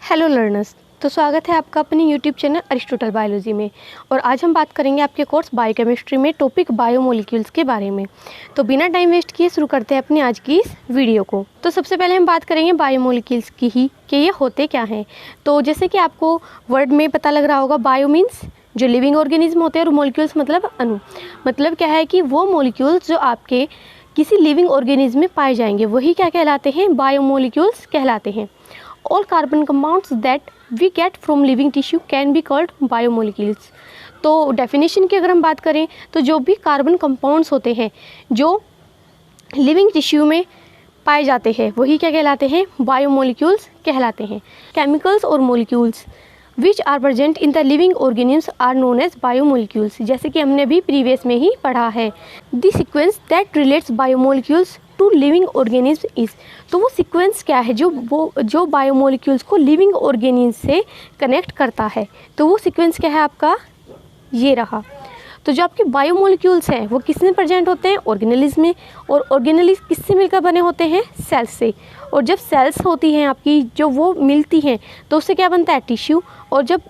Hello learners, तो स्वागत है आपका अपने यूट्यूब चैनल अरिस्टोटल बायोलॉजी में। और आज हम बात करेंगे आपके कोर्स बायोकेमिस्ट्री में टॉपिक बायोमोलिक्यूल्स के बारे में। तो बिना टाइम वेस्ट किए शुरू करते हैं अपनी आज की इस वीडियो को। तो सबसे पहले हम बात करेंगे बायोमोलिक्यूल्स की ही कि ये होते क्या हैं। तो जैसे कि आपको वर्ड में पता लग रहा होगा, बायो मीन्स जो लिविंग ऑर्गेनिज्म होते हैं और मोलिक्यूल्स मतलब अणु। मतलब क्या है कि वो मोलिक्यूल्स जो आपके किसी लिविंग ऑर्गेनिज्म में पाए जाएंगे वही क्या कहलाते हैं, बायोमोलिक्यूल्स कहलाते हैं। All carbon compounds that we get from living tissue can be called biomolecules। तो डेफिनेशन की अगर हम बात करें तो जो भी कार्बन कंपाउंड्स होते हैं जो लिविंग टिश्यू में पाए जाते हैं वही क्या कहलाते हैं, बायोमोलिक्यूल्स कहलाते हैं। केमिकल्स और molecules which are present in the living organisms are known as biomolecules. जैसे कि हमने भी प्रीवियस में ही पढ़ा है। The sequence that relates biomolecules to living organism is. तो वो सीक्वेंस क्या है जो बायोमोलिक्यूल्स को लिविंग ऑर्गेनिज्म से कनेक्ट करता है। तो वो सीक्वेंस क्या है आपका, ये रहा। तो जो आपके बायोमोलिक्यूल्स हैं वो किस में प्रेजेंट होते हैं, ऑर्गेनेलिज्म में। और ऑर्गेनेलिज किससे मिलकर बने होते हैं, सेल्स से। और जब सेल्स होती हैं आपकी जो वो मिलती हैं तो उससे क्या बनता है, टिश्यू। और जब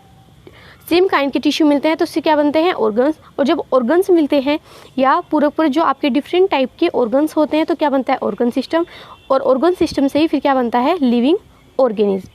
सेम काइंड के टिश्यू मिलते हैं तो उससे क्या बनते हैं, ऑर्गन्स। और जब ऑर्गन्स मिलते हैं या पूरे जो आपके डिफरेंट टाइप के ऑर्गन्स होते हैं तो क्या बनता है, ऑर्गन सिस्टम। और ऑर्गन सिस्टम से ही फिर क्या बनता है, लिविंग ऑर्गेनिज्म।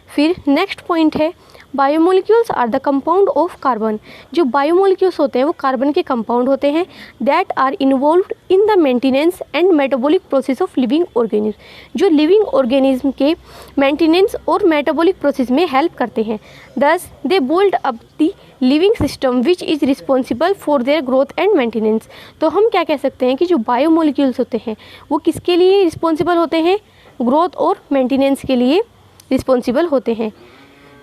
फिर नेक्स्ट पॉइंट है biomolecules are the compound of carbon. जो बायोमोलिक्यूल्स होते हैं वो कार्बन के कंपाउंड होते हैं that are involved in the maintenance and metabolic process of living organism. जो लिविंग ऑर्गेनिज्म के मेंटेनेंस और मेटाबॉलिक प्रोसेस में हेल्प करते हैं। Thus they build up the living system which is responsible for their growth and maintenance. तो हम क्या कह सकते हैं कि जो बायोमोलिक्यूल्स होते हैं वो किसके लिए रिस्पॉन्सिबल होते हैं, ग्रोथ और मेंटेनेंस के लिए रिस्पॉन्सिबल होते हैं।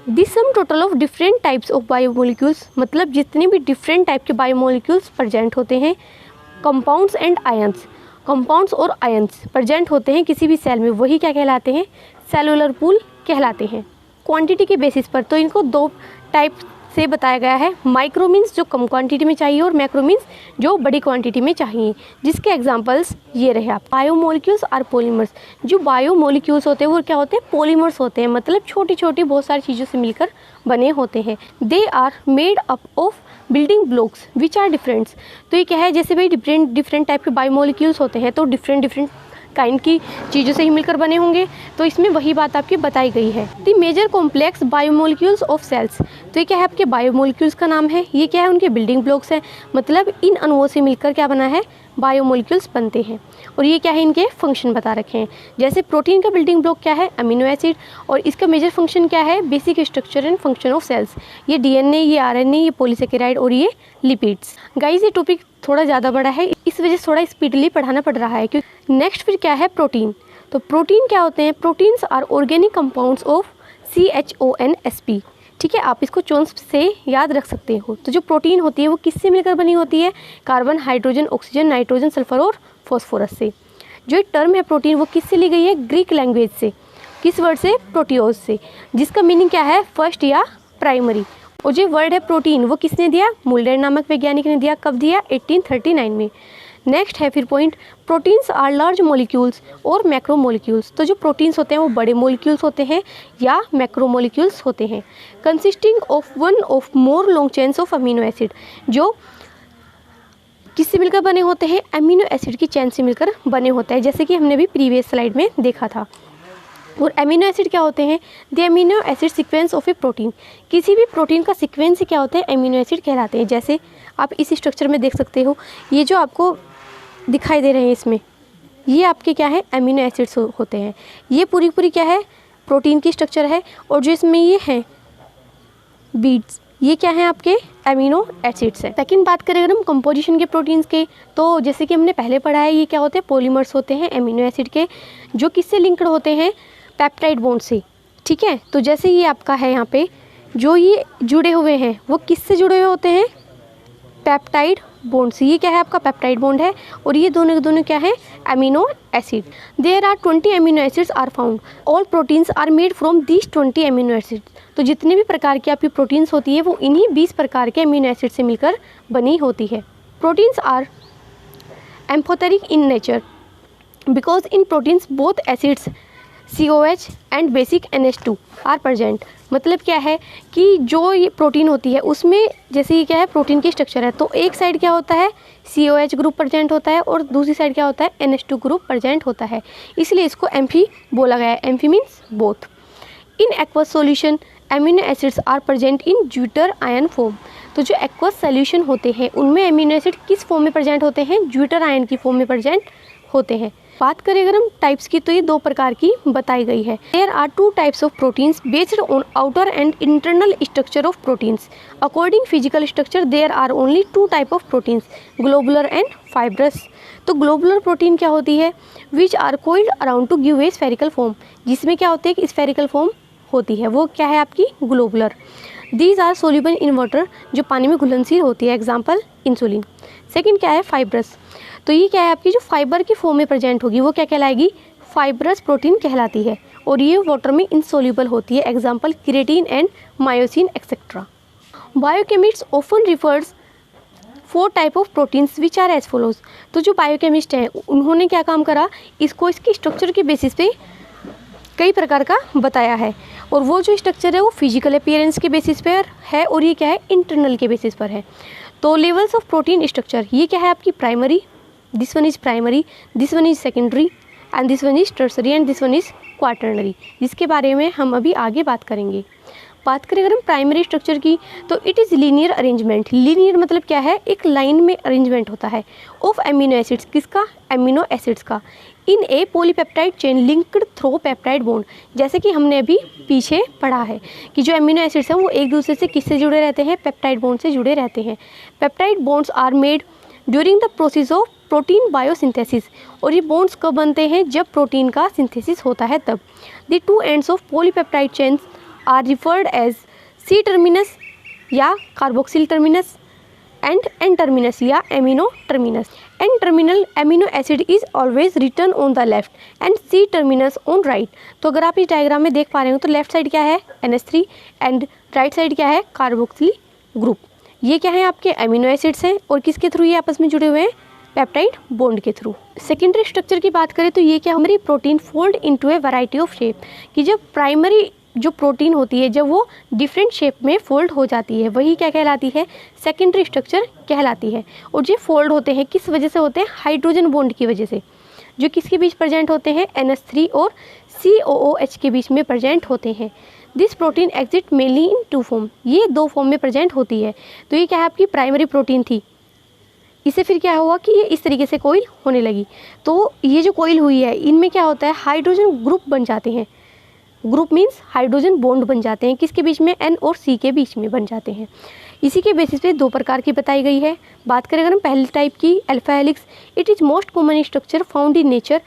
This sum total of different types of biomolecules, मतलब जितने भी डिफरेंट टाइप के बायोमोलिक्यूल्स प्रेजेंट होते हैं। कंपाउंड्स एंड आयंस, कंपाउंड्स और आयंस प्रेजेंट होते हैं किसी भी सेल में वही क्या कहलाते हैं, सेलुलर पूल कहलाते हैं। क्वांटिटी के बेसिस पर तो इनको दो टाइप से बताया गया है। माइक्रो मीन्स जो कम क्वांटिटी में चाहिए और मैक्रो मीन्स जो बड़ी क्वांटिटी में चाहिए, जिसके एग्जांपल्स ये रहे आप। Biomolecules are polymers. जो बायोमोलिक्यूल्स होते हैं वो क्या होते हैं, पॉलीमर्स होते हैं। मतलब छोटी छोटी बहुत सारी चीज़ों से मिलकर बने होते हैं। They are made up of building blocks which are differents. तो ये क्या है, जैसे भाई डिफरेंट टाइप के बायोमोलिक्यूल्स होते हैं तो डिफरेंट काइंड की चीज़ों से ही मिलकर बने होंगे। तो इसमें वही बात आपकी बताई गई है। The major complex biomolecules of cells. तो ये क्या है, आपके बायोमोलिक्यूल्स का नाम है। ये क्या है, उनके बिल्डिंग ब्लॉक्स हैं। मतलब इन अणुओं से मिलकर क्या बना है, बायोमोलिक्यूल्स बनते हैं। और ये क्या है, इनके फंक्शन बता रखे हैं। जैसे प्रोटीन का बिल्डिंग ब्लॉक क्या है, अमीनो एसिड। और इसका मेजर फंक्शन क्या है, basic structure and function of cells. ये डीएनए, ये आरएनए, ये पॉलीसेकेराइड और ये लिपिड्स। गाइस ये टॉपिक थोड़ा ज़्यादा बड़ा है, इस वजह से थोड़ा स्पीडली पढ़ाना पड़ रहा है। क्योंकि नेक्स्ट फिर क्या है, प्रोटीन। तो प्रोटीन क्या होते हैं, proteins are organic compounds of CHONSP। ठीक है, आप इसको चोन्स से याद रख सकते हो। तो जो प्रोटीन होती है वो किससे मिलकर बनी होती है, carbon, hydrogen, oxygen, nitrogen, sulphur और फॉस्फोरस से। जो एक टर्म है प्रोटीन वो किससे ली गई है, ग्रीक लैंग्वेज से। किस वर्ड से, प्रोटियोज से, जिसका मीनिंग क्या है, फर्स्ट या प्राइमरी। और जो वर्ड है प्रोटीन वो किसने दिया, मुल्डर नामक वैज्ञानिक ने दिया। कब दिया, 1839 में। नेक्स्ट है फिर point, proteins are large molecules और मैक्रो मोलिक्यूल्स। तो जो प्रोटीन्स होते हैं वो बड़े मोलिक्यूल्स होते हैं या मैक्रो मोलिक्यूल्स होते हैं। Consisting of one of more long chains of amino acid. जो किससे मिलकर बने होते हैं, अमीनो एसिड की चेन से मिलकर बने होते हैं, जैसे कि हमने भी प्रीवियस स्लाइड में देखा था। और अमीनो एसिड क्या होते हैं, the amino acid sequence of a protein. किसी भी प्रोटीन का सीक्वेंस ही क्या होता है, अमीनो एसिड कहलाते हैं। जैसे आप इस स्ट्रक्चर में देख सकते हो, ये जो आपको दिखाई दे रहे हैं इसमें, ये आपके क्या है, अमीनो एसिड्स होते हैं। ये पूरी क्या है, प्रोटीन की स्ट्रक्चर है। और जो इसमें ये हैं बीड्स, ये क्या है, आपके अमीनो एसिड्स है। सेकंड बात करें अगर हम कंपोजिशन के प्रोटीन्स के, तो जैसे कि हमने पहले पढ़ा है, ये क्या होते हैं, पॉलीमर्स होते हैं अमीनो एसिड के, जो किससे लिंक्ड होते हैं, पेप्टाइड बॉन्ड से। ठीक है, तो जैसे ये आपका है यहाँ पे जो ये जुड़े हुए हैं वो किससे जुड़े हुए होते हैं, पेप्टाइड बॉन्ड से। ये क्या है, आपका पेप्टाइड बॉन्ड है। और ये दोनों क्या है, amino acid. There are 20 amino acids are found. All proteins are made from this 20 amino acid. तो जितने भी प्रकार की आपकी प्रोटीन्स होती है वो इन्हीं 20 प्रकार के अमीनो एसिड से मिलकर बनी होती है। Proteins are amphoteric in nature because in proteins both acids COH and basic NH2 are present. मतलब क्या है कि जो ये प्रोटीन होती है उसमें जैसे ये क्या है प्रोटीन की स्ट्रक्चर है, तो एक साइड क्या होता है COH ग्रुप प्रेजेंट होता है और दूसरी साइड क्या होता है NH2 ग्रुप प्रेजेंट होता है, इसलिए इसको एम्फी बोला गया है। Amphi means both. In aqueous solution amino acids are present in zwitter ion form. तो जो एक्वस सॉल्यूशन होते हैं उनमें एमिनो एसिड किस फॉर्म में प्रेजेंट होते हैं, ज्यूटर आयन की फॉर्म में प्रेजेंट होते हैं। बात करें अगर हम टाइप्स की तो ये दो प्रकार की बताई गई है। There are two types of proteins based on outer and internal structure of proteins. According physical structure there are only two type of proteins, globular and fibrous. तो ग्लोबुलर प्रोटीन क्या होती है, which are coiled around to give a spherical form, जिसमें क्या होते हैं spherical form होती है, वो क्या है आपकी globular. These are soluble in water, जो पानी में घुलनशील होती है, एग्जाम्पल इंसुलिन। सेकेंड क्या है फाइब्रस, तो ये क्या है आपकी जो फाइबर की फॉर्म में प्रेजेंट होगी वो क्या कहलाएगी, फाइब्रस प्रोटीन कहलाती है, और ये वाटर में इनसोल्यूबल होती है, example creatine and myosin etcetera. Biochemists often refers 4 type of proteins which are as follows. तो जो बायोकेमिस्ट हैं उन्होंने क्या काम करा, इसको इसकी स्ट्रक्चर के बेसिस पे कई प्रकार का बताया है, और वो जो स्ट्रक्चर है वो फिजिकल अपीयरेंस के बेसिस पर है और ये क्या है इंटरनल के बेसिस पर है। तो लेवल्स ऑफ प्रोटीन स्ट्रक्चर, ये क्या है आपकी primary, this one is primary, this one is secondary and this one is tertiary and this one is quaternary, जिसके बारे में हम अभी आगे बात करेंगे। बात करें अगर हम प्राइमरी स्ट्रक्चर की तो it is linear arrangement. Linear मतलब क्या है, एक लाइन में अरेंजमेंट होता है ऑफ एमिनो एसिड्स, किसका, एमिनो एसिड्स का, in a polypeptide chain linked through peptide bond. जैसे कि हमने अभी पीछे पढ़ा है कि जो एमिनो एसिड्स हैं वो एक दूसरे से किससे जुड़े रहते हैं, पेप्टाइड बॉन्ड से जुड़े रहते हैं। Peptide bonds are made during the process of protein biosynthesis, और ये बॉन्ड्स कब बनते हैं, जब प्रोटीन का सिंथेसिस होता है तब। The two ends of polypeptide chains are referred as C terminus या carboxyl terminus and N terminus या amino terminus. N terminal amino acid is always return on the left end C terminus on right. तो अगर आप इस diagram में देख पा रहे हो तो लेफ्ट साइड क्या है NH3 एंड राइट साइड क्या है कार्बोक्सिल ग्रुप। ये क्या है आपके एमिनो एसिड्स हैं और किसके थ्रू ये आपस में जुड़े हुए हैं, पेप्टाइड बॉन्ड के थ्रू। सेकेंडरी स्ट्रक्चर की बात करें तो ये क्या हमारी protein fold into A variety of shape, कि जब प्राइमरी जो प्रोटीन होती है जब वो डिफरेंट शेप में फोल्ड हो जाती है वही क्या कहलाती है, सेकेंडरी स्ट्रक्चर कहलाती है। और जो फोल्ड होते हैं किस वजह से होते हैं, हाइड्रोजन बॉन्ड की वजह से, जो किसके बीच प्रेजेंट होते हैं, NH3 और COOH के बीच में प्रेजेंट होते हैं। This protein exit mainly in 2 form, ये 2 फॉर्म में प्रेजेंट होती है। तो ये क्या है आपकी प्राइमरी प्रोटीन थी, इसे फिर क्या हुआ कि ये इस तरीके से कोइल होने लगी। तो ये जो कोइल हुई है इनमें क्या होता है, हाइड्रोजन ग्रुप बन जाते हैं। ग्रुप मीन्स हाइड्रोजन बॉन्ड बन जाते हैं, किसके बीच में, N और C के बीच में बन जाते हैं। इसी के बेसिस पे 2 प्रकार की बताई गई है। बात करें अगर हम पहले टाइप की alpha helix, it is most common structure found in nature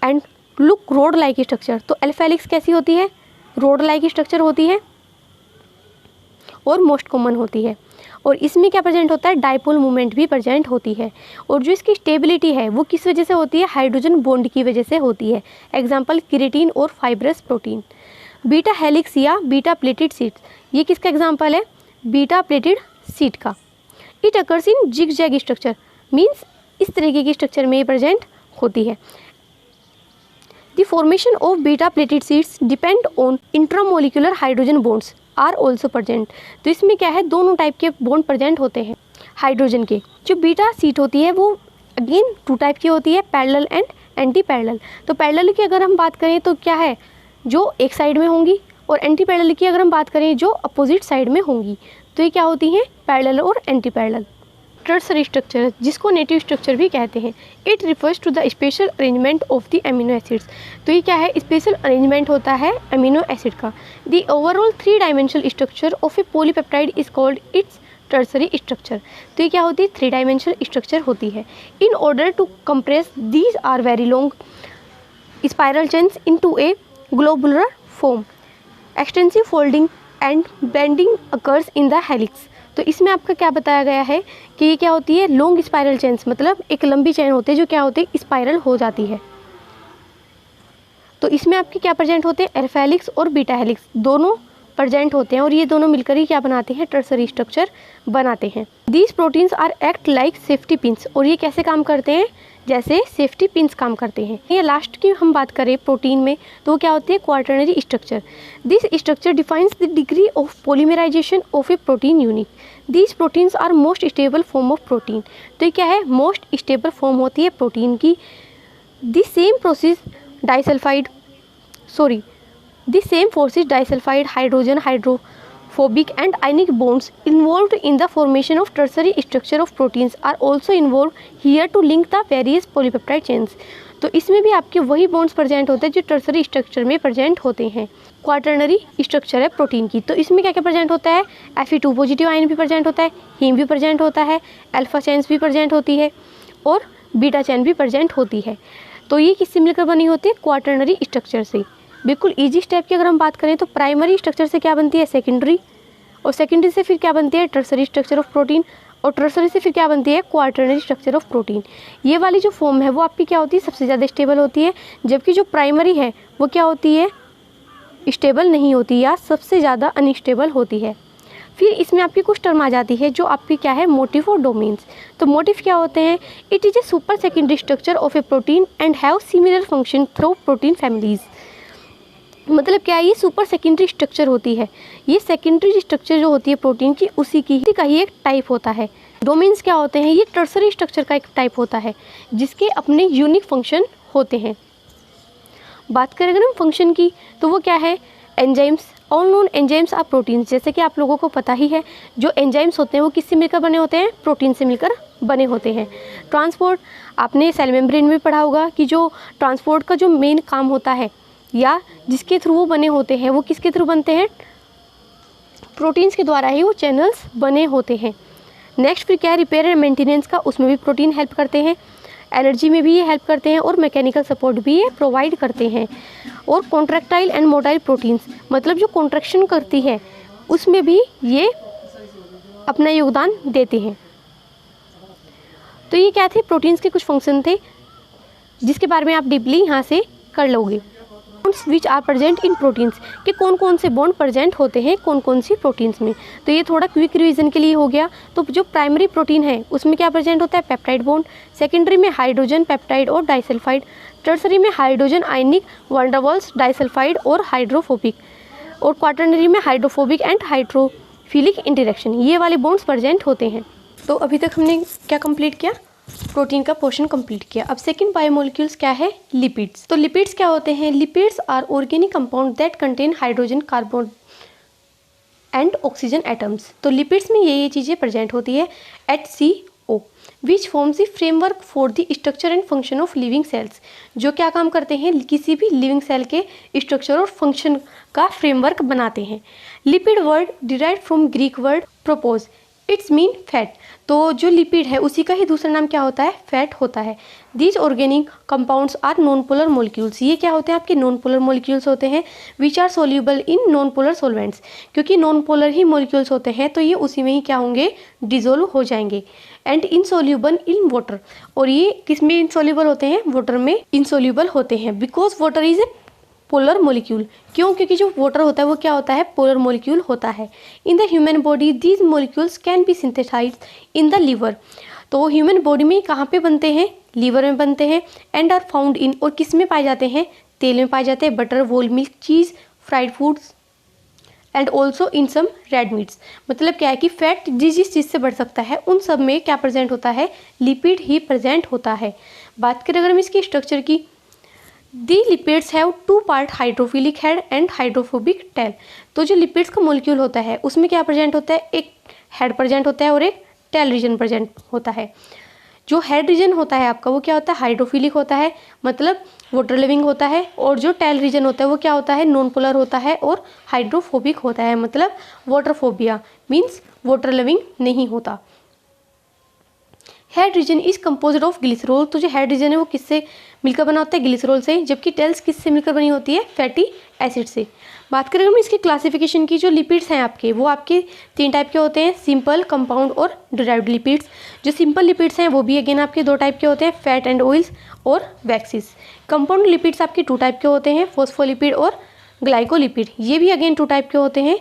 and look road like structure. तो अल्फा हेलिक्स कैसी होती है, रोड लाइक स्ट्रक्चर होती है और मोस्ट कॉमन होती है, और इसमें क्या प्रेजेंट होता है, डाइपोल मूवमेंट भी प्रेजेंट होती है। और जो इसकी स्टेबिलिटी है वो किस वजह से होती है, हाइड्रोजन बॉन्ड की वजह से होती है, एग्जाम्पल क्रिएटिन और फाइब्रस प्रोटीन। बीटा हेलिक्स या बीटा प्लेटेड सीड्स, ये किसका एग्जाम्पल है, बीटा प्लेटेड सीड का। It occurs in zigzag structure, means इस तरीके की स्ट्रक्चर में प्रेजेंट होती है। The formation of beta pleated sheets depend on intramolecular hydrogen bonds are also present. तो इसमें क्या है, दोनों टाइप के बॉन्ड प्रेजेंट होते हैं हाइड्रोजन के। जो बीटा सीट होती है वो अगेन 2 टाइप की होती है, पैरेलल एंड एंटी पैरेलल। तो पैरेलल की अगर हम बात करें तो क्या है, जो एक साइड में होंगी, और एंटी पैरेलल की अगर हम बात करें जो अपोजिट साइड में होंगी। तो ये क्या होती हैं, पैरेलल और एंटी पैरेलल। टर्सरी स्ट्रक्चर, जिसको नेटिव स्ट्रक्चर भी कहते हैं, it refers to the special arrangement of the amino acids. तो ये क्या है, स्पेशल अरेंजमेंट होता है एमिनो एसिड का। The overall 3 dimensional structure of a polypeptide is called its tertiary structure. तो ये क्या होती है, 3 डायमेंशनल स्ट्रक्चर होती है। In order to compress these are very long spiral chains into a globular form, extensive folding and bending occurs in the helix. तो इसमें आपका क्या बताया गया है कि ये क्या होती है, लॉन्ग स्पाइरल चेन्स, मतलब एक लंबी चेन होती है जो क्या होती है, स्पाइरल हो जाती है। तो इसमें आपके क्या प्रेजेंट होते हैं, अल्फा हेलिक्स और बीटा हेलिक्स दोनों प्रेजेंट होते हैं, और ये दोनों मिलकर ही क्या बनाते हैं, टर्सरी स्ट्रक्चर बनाते हैं। These proteins are act like safety pins, और ये कैसे काम करते हैं, जैसे सेफ्टी पिंस काम करते हैं। ये लास्ट की हम बात करें प्रोटीन में तो वो क्या होती है, quaternary structure. This structure defines the degree of polymerization of a protein unit. These proteins are most stable form of protein. तो ये क्या है, मोस्ट स्टेबल फॉर्म होती है प्रोटीन की। The same forces disulfide, hydrogen, hydrophobic and ionic bonds involved in the formation of tertiary structure of proteins are also involved here to link the various polypeptide chains। तो इसमें भी आपके वही bonds present होते हैं जो tertiary structure में present होते हैं। क्वाटरनरी स्ट्रक्चर है प्रोटीन की, तो इसमें क्या क्या प्रेजेंट होता है, Fe2 पॉजिटिव आयन भी प्रेजेंट होता है, हीम भी प्रेजेंट होता है, अल्फा चेन्स भी प्रेजेंट होती है और बीटा चेन भी प्रेजेंट होती है। तो ये किससे मिलकर बनी होती है, क्वाटरनरी स्ट्रक्चर से। बिल्कुल इजी स्टेप की अगर हम बात करें तो प्राइमरी स्ट्रक्चर से क्या बनती है, सेकेंडरी, और सेकेंडरी से फिर क्या बनती है, टर्सरी स्ट्रक्चर ऑफ प्रोटीन, और टर्सरी से फिर क्या बनती है, क्वाटरनरी स्ट्रक्चर ऑफ प्रोटीन। ये वाली जो फॉर्म है वो आपकी क्या होती है, सबसे ज़्यादा स्टेबल होती है, जबकि जो प्राइमरी है वो क्या होती है, स्टेबल नहीं होती या सबसे ज़्यादा अनस्टेबल होती है। फिर इसमें आपकी कुछ टर्म आ जाती है जो आपकी क्या है, मोटिफ और डोमेन्स। तो मोटिफ क्या होते हैं, it is a super secondary structure of a protein and have similar function through protein families. मतलब क्या है, ये सुपर सेकेंडरी स्ट्रक्चर होती है, ये सेकेंडरी स्ट्रक्चर जो होती है प्रोटीन की उसी का ही एक टाइप होता है। डोमेन्स क्या होते हैं, ये टर्सरी स्ट्रक्चर का एक टाइप होता है जिसके अपने यूनिक फंक्शन होते हैं। बात करें अगर हम फंक्शन की तो वो क्या है, enzymes. All known enzymes are proteins. जैसे कि आप लोगों को पता ही है जो एंजाइम्स होते हैं वो किससे मिलकर बने होते हैं, प्रोटीन से मिलकर बने होते हैं। ट्रांसपोर्ट, आपने सेल मेम्ब्रेन में पढ़ा होगा कि जो ट्रांसपोर्ट का जो मेन काम होता है या जिसके थ्रू वो बने होते हैं वो किसके थ्रू बनते हैं, प्रोटीन्स के द्वारा ही वो चैनल्स बने होते हैं। नेक्स्ट फिर क्या है, रिपेयर एंड मेंटेनेंस का, उसमें भी प्रोटीन हेल्प करते हैं। एनर्जी में भी ये हेल्प करते हैं और मैकेनिकल सपोर्ट भी ये प्रोवाइड करते हैं। और कॉन्ट्रैक्टाइल एंड मोटाइल प्रोटीन्स, मतलब जो कॉन्ट्रैक्शन करती है उसमें भी ये अपना योगदान देते हैं। तो ये क्या थे, प्रोटीन्स के कुछ फंक्शन थे जिसके बारे में आप डीपली यहाँ से कर लोगे। Bonds which are present in proteins, कि कौन कौन से बॉन्ड प्रेजेंट होते हैं कौन कौन सी प्रोटीन्स में। तो ये थोड़ा क्विक रिवीजन के लिए हो गया। तो जो प्राइमरी प्रोटीन है उसमें क्या प्रेजेंट होता है, पेप्टाइड बॉन्ड। सेकेंडरी में हाइड्रोजन पेप्टाइड और डाइसल्फाइड। टर्सरी में हाइड्रोजन आयनिक वंडरवॉल्स डाइसल्फाइड और हाइड्रोफोबिक। और क्वाटरनरी में हाइड्रोफोबिक एंड हाइड्रोफिलिक इंटरेक्शन, ये वाले बॉन्ड्स प्रेजेंट होते हैं। तो अभी तक हमने क्या कंप्लीट किया, प्रोटीन का पोर्शन कंप्लीट किया। अब सेकंड बायोमोलिक्यूल्स क्या है, लिपिड्स। तो लिपिड्स क्या होते हैं, lipids are organic compound that contain hydrogen, carbon and oxygen atoms. तो लिपिड्स में ये चीज़ें प्रेजेंट होती है। HCO which forms the framework for the structure and function of living cells, जो क्या काम करते हैं, किसी भी लिविंग सेल के स्ट्रक्चर और फंक्शन का फ्रेमवर्क बनाते हैं। Lipid word derived from Greek word propose, its mean fat. तो जो लिपिड है उसी का ही दूसरा नाम क्या होता है, फैट होता है। These organic compounds are non polar molecules, ये क्या होते हैं, आपके नॉन पोलर मोलिक्यूल्स होते हैं। Which are soluble in non polar solvents, क्योंकि नॉन पोलर ही मोलिक्यूल्स होते हैं तो ये उसी में ही क्या होंगे, डिजोल्व हो जाएंगे। एंड इनसोल्यूबल इन वाटर, और ये किस में इनसोल्यूबल होते हैं, वाटर में इनसोल्यूबल होते हैं। Because water is a polar molecule, क्यों, क्योंकि जो वाटर होता है वो क्या होता है, पोलर मोलिक्यूल होता है। In the human body these molecules can be synthesized in the liver, तो ह्यूमन बॉडी में कहाँ पे बनते हैं, लीवर में बनते हैं। एंड आर फाउंड इन, और किस में पाए जाते हैं, तेल में पाए जाते हैं, butter, whole milk, cheese, fried foods and also in some red meats. मतलब क्या है कि फैट जिस चीज़ से बढ़ सकता है उन सब में क्या प्रेजेंट होता है, लिपिड ही प्रेजेंट होता है। बात करें अगर हम इसके स्ट्रक्चर की, the lipids have two part, hydrophilic head and hydrophobic tail. तो जो लिपिड्स का मोलिक्यूल होता है उसमें क्या प्रेजेंट होता है, एक हेड प्रेजेंट होता है और एक टेल रीजन प्रेजेंट होता है। जो हेड रीजन होता है आपका वो क्या होता है, हाइड्रोफिलिक होता है, मतलब वाटर लिविंग होता है। और जो टेल रीजन होता है वो क्या होता है, नॉन पोलर होता है और हाइड्रोफोबिक होता है, मतलब वाटरफोबिया मीन्स वाटर लिविंग नहीं होता। Head region is composed of glycerol, तो जो हेड रीजन है वो किससे मिलकर बना होता है, ग्लिसरॉल से, जबकि टेल्स किससे मिलकर बनी होती है, फैटी एसिड से। बात करें हम इसकी क्लासिफिकेशन की, जो लिपिड्स हैं आपके वो आपके 3 टाइप के होते हैं, सिंपल, कंपाउंड और डिराइव्ड लिपिड्स। जो सिंपल लिपिड्स हैं वो भी अगेन आपके 2 टाइप के होते हैं, फैट एंड ऑयल्स और वैक्सीज। कंपाउंड लिपिड्स आपके 2 टाइप के होते हैं, फॉस्फोलिपिड और ग्लाइकोलिपिड, ये भी अगेन 2 टाइप के होते हैं।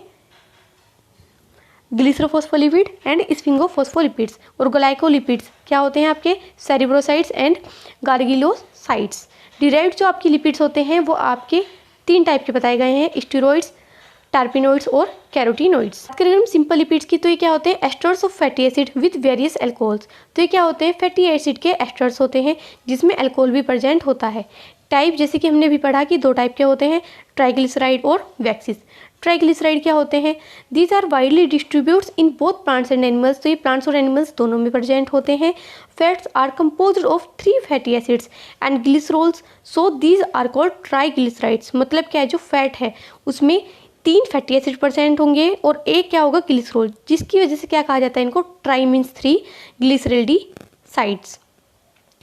ग्लिसरोफॉस्फोलिपिड एंड स्फिंगोफॉस्फोलिपिड्स। और ग्लाइकोलिपिड्स क्या होते हैं आपके? सेरिब्रोसाइड्स एंड गार्गिलोसाइड्स। डिराइव्ड जो आपकी लिपिड्स होते हैं वो आपके 3 टाइप के बताए गए हैं, स्टेरॉइड्स, टर्पिनोइड्स और कैरोटीनोइड्स। बात करें हम सिंपल लिपिड्स की तो ये क्या होते हैं? Asters of fatty acid with various alcohols. तो ये क्या होते हैं? फैटी एसिड के एस्टर्स होते हैं जिसमें अल्कोहल भी प्रेजेंट होता है। टाइप जैसे कि हमने भी पढ़ा कि 2 टाइप के होते हैं, ट्राइग्लिसराइड और वैक्सीज। ट्राइग्लिसराइड क्या होते हैं? These are widely distributes in both plants and animals. तो ये प्लांट्स और एनिमल्स दोनों में प्रेजेंट होते हैं। Fats are composed of 3 fatty acids and glycerols, so these are called triglycerides. मतलब क्या है? जो फैट है उसमें 3 फैटी एसिड प्रेजेंट होंगे और एक क्या होगा? ग्लिसरोल, जिसकी वजह से क्या कहा जाता है इनको? ट्राई मीन्स 3 ग्लिसरेल्डिसाइड्स,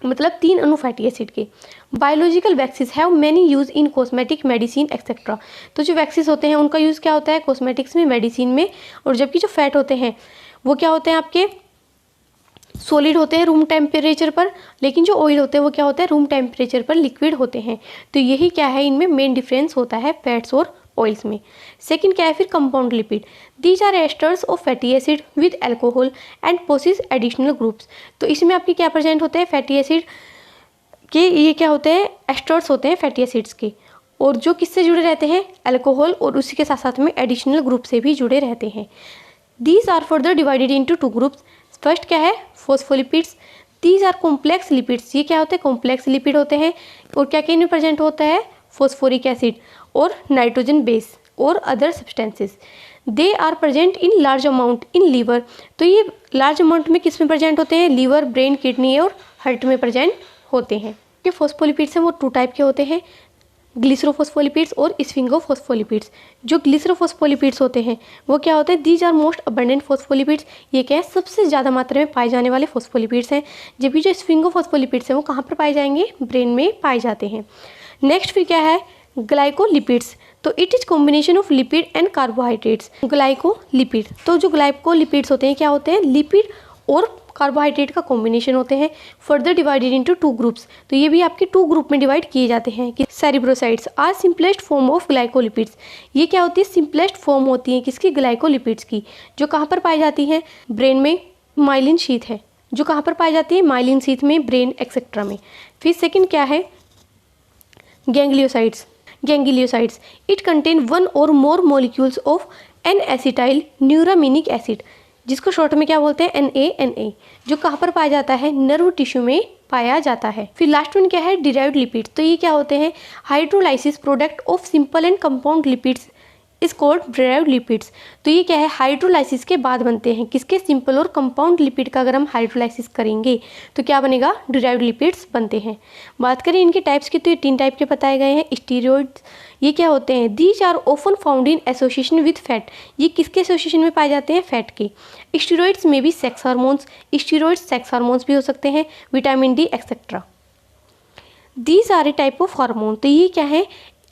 मतलब 3 अणु फैटी एसिड के। Biological waxes have many use in cosmetic, medicine etcetera. तो जो वैक्सीज होते हैं उनका यूज़ क्या होता है? कॉस्मेटिक्स में, मेडिसिन में। और जबकि जो फैट होते हैं वो क्या होते हैं आपके? सॉलिड होते हैं रूम टेम्परेचर पर, लेकिन जो ऑयल होते हैं वो क्या होता है? रूम टेम्परेचर पर लिक्विड होते हैं। तो यही क्या है, इनमें मेन डिफरेंस होता है फैट्स और ऑयल्स में। सेकंड क्या है फिर? Compound lipid. These are esters of fatty acid with alcohol and possess additional groups. तो इसमें आपके क्या प्रेजेंट होते हैं? फैटी एसिड के ये क्या होते हैं? एस्टर्स होते हैं फैटी एसिड्स के, और जो किससे जुड़े रहते हैं? अल्कोहल, और उसी के साथ साथ में एडिशनल ग्रुप से भी जुड़े रहते हैं। These are further divided into 2 groups. First क्या है? Phospholipids. These are complex lipids. ये क्या होते हैं? कॉम्प्लेक्स लिपिड होते हैं। और क्या क्या इनमें प्रेजेंट होता है? फॉस्फोरिक एसिड और नाइट्रोजन बेस और other substances. They are present in large amount in liver. तो ये लार्ज अमाउंट में किस में प्रेजेंट होते हैं? लीवर, ब्रेन, किडनी और हार्ट में प्रेजेंट होते हैं। ये फॉस्फोलिपिड्स हैं वो 2 टाइप के होते हैं, ग्लिसरोफॉस्फोलिपिड्स और स्फिंगोफॉस्फोलिपिड्स। जो ग्लिसरोफॉस्फोलिपिड्स होते हैं वो क्या होते हैं? These are most abundant phospholipids. ये क्या है? सबसे ज़्यादा मात्रा में पाए जाने वाले फॉस्फोलिपिड्स हैं। जबकि जो स्फिंगोफॉस्फोलिपिड्स हैं वो कहाँ पर पाए जाएंगे? ब्रेन में पाए जाते हैं। नेक्स्ट फिर क्या है? ग्लाइकोलिपिड्स। तो it is combination of lipid and carbohydrates. Glycolipid, तो जो ग्लाइकोलिपिड्स होते हैं क्या होते हैं? लिपिड और कार्बोहाइड्रेट का कॉम्बिनेशन होते हैं। Further divided into 2 groups. तो ये भी आपके 2 ग्रुप में डिवाइड किए जाते हैं कि cerebrosides are simplest form of glycolipids. ये क्या होती है? सिंपलेस्ट फॉर्म होती है किसकी? ग्लाइकोलिपिड्स की। जो कहाँ पर पाई जाती हैं? ब्रेन में। माइलिन शीथ है जो कहाँ पर पाई जाती है? माइलिन शीथ में, ब्रेन एक्सेट्रा में। फिर सेकंड क्या है? गैंग्लियोसाइड्स। गैंग्लियोसाइड्स इट कंटेन 1 और more molecules of N acetyl neuraminic acid, जिसको शॉर्ट में क्या बोलते हैं? NaNA, जो कहाँ पर पाया जाता है? नर्व टिश्यू में पाया जाता है। फिर लास्ट वन क्या है? Derived lipids. तो ये क्या होते हैं? Hydrolysis product of simple and compound lipids is called derived lipids. तो ये क्या है? हाइड्रोलाइसिस के बाद बनते हैं। किसके? सिंपल और कंपाउंड लिपिड का अगर हम हाइड्रोलाइसिस करेंगे तो क्या बनेगा? डिराइव्ड लिपिड्स बनते हैं। बात करें इनके टाइप्स की तो ये 3 टाइप के बताए गए हैं। स्टीरॉइड्स, ये क्या होते हैं? These are often found in association with fat. ये किसके एसोसिएशन में पाए जाते हैं? फैट के। स्टीरॉइड्स में भी sex hormones, steroids sex hormones भी हो सकते हैं, vitamin D etcetera. These are a type of hormone. तो ये क्या है?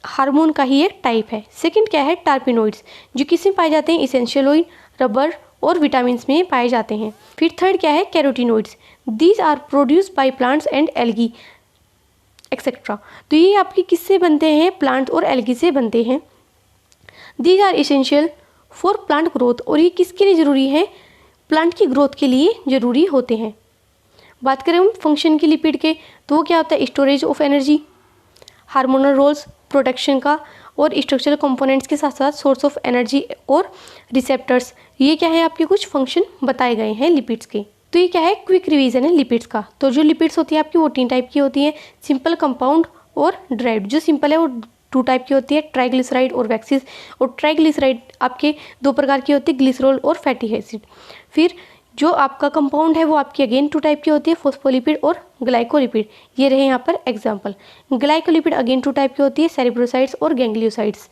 हार्मोन का ही एक टाइप है। सेकंड क्या है? टर्पिनोइड्स, जो किस में पाए जाते हैं? इसेंशियल ऑयल, रबर और विटामिन में पाए जाते हैं। फिर थर्ड क्या है? Carotenoids. These are produce by plants and algae etcetera. तो ये आपके किससे बनते हैं? प्लांट और एल्गी से बनते हैं। These are essential for plant growth, और ये किसके लिए ज़रूरी है? प्लांट की ग्रोथ के लिए ज़रूरी होते हैं। बात करें हम फंक्शन की लिपिड के तो वो क्या होता है? Storage of energy, hormonal roles, protection का, और स्ट्रक्चरल कंपोनेंट्स के साथ साथ सोर्स ऑफ एनर्जी और रिसेप्टर्स। ये क्या है? आपके कुछ फंक्शन बताए गए हैं लिपिड्स के। तो ये क्या है? क्विक रिवीजन है लिपिड्स का। तो जो लिपिड्स होती है आपकी वो 3 टाइप की होती है, सिंपल, कंपाउंड और ड्राइव्ड। जो सिंपल है वो 2 टाइप की होती है, ट्राइग्लिसराइड और वैक्सीज। और ट्राइग्लिसराइड आपके 2 प्रकार की होती है, ग्लिसरॉल और फैटी एसिड। फिर जो आपका कंपाउंड है वो आपकी अगेन 2 टाइप की होती है, फॉस्फोलिपिड और ग्लाइकोलिपिड। ये रहे यहाँ पर एग्जाम्पल। ग्लाइकोलिपिड अगेन 2 टाइप की होती है, सेरिब्रोसाइड्स और गैंग्लियोसाइड्स।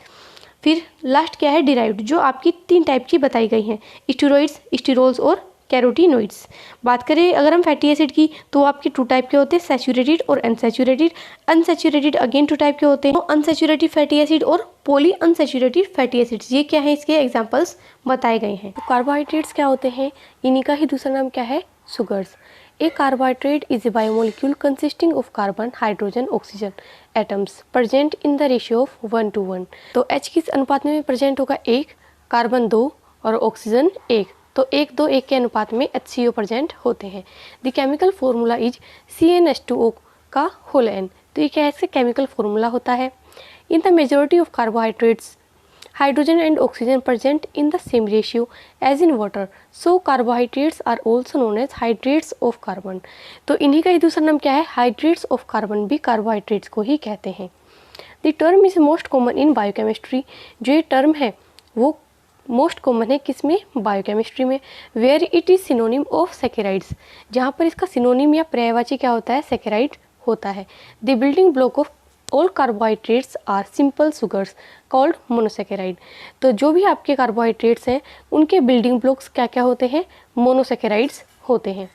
फिर लास्ट क्या है? डिराइव्ड, जो आपकी 3 टाइप की बताई गई हैं, स्टीरॉइड्स, स्टीरोल्स और कैरोटीनोइड्स। बात करें अगर हम फैटी एसिड की तो वो आपके 2 टाइप के होते हैं, सैचुरेटेड और अनसैचुरेटेड। अनसैचुरेटेड अगेन 2 टाइप के होते हैं, अनसैचुरेटेड फैटी एसिड और पॉली अनसैचुरेटेड फैटी एसिड्स। ये क्या है? इसके एग्जांपल्स बताए गए हैं। तो कार्बोहाइड्रेट्स क्या होते हैं? इन्हीं का ही दूसरा नाम क्या है? Sugars. A carbohydrate is a biomolecule consisting of carbon, hydrogen, oxygen atoms present in the ratio of 1:1। तो H किस अनुपात में प्रेजेंट होगा? 1, कार्बन 2 और ऑक्सीजन 1, तो 1:2:1 के अनुपात में HCO प्रेजेंट होते हैं। The chemical formula is CnH2O का होल n, तो ये क्या है, इसका केमिकल फॉर्मूला होता है। In the majority of carbohydrates hydrogen and oxygen present in the same ratio as in water, so carbohydrates are also known as hydrates of carbon. तो इन्हीं का ही दूसरा नाम क्या है, हाइड्रेट्स ऑफ कार्बन भी कार्बोहाइड्रेट्स को ही कहते हैं। The term is most common in biochemistry, जो ये टर्म है वो मोस्ट कॉमन है किसमें, बायोकेमिस्ट्री में। Where it is synonym of saccharides, जहाँ पर इसका सिनोनिम या पर्यायवाची क्या होता है, सैकेराइड होता है। The building block of all carbohydrates are simple sugars called monosaccharide. तो जो भी आपके कार्बोहाइड्रेट्स हैं उनके बिल्डिंग ब्लॉक्स क्या क्या होते हैं, मोनोसैकेराइड्स होते हैं।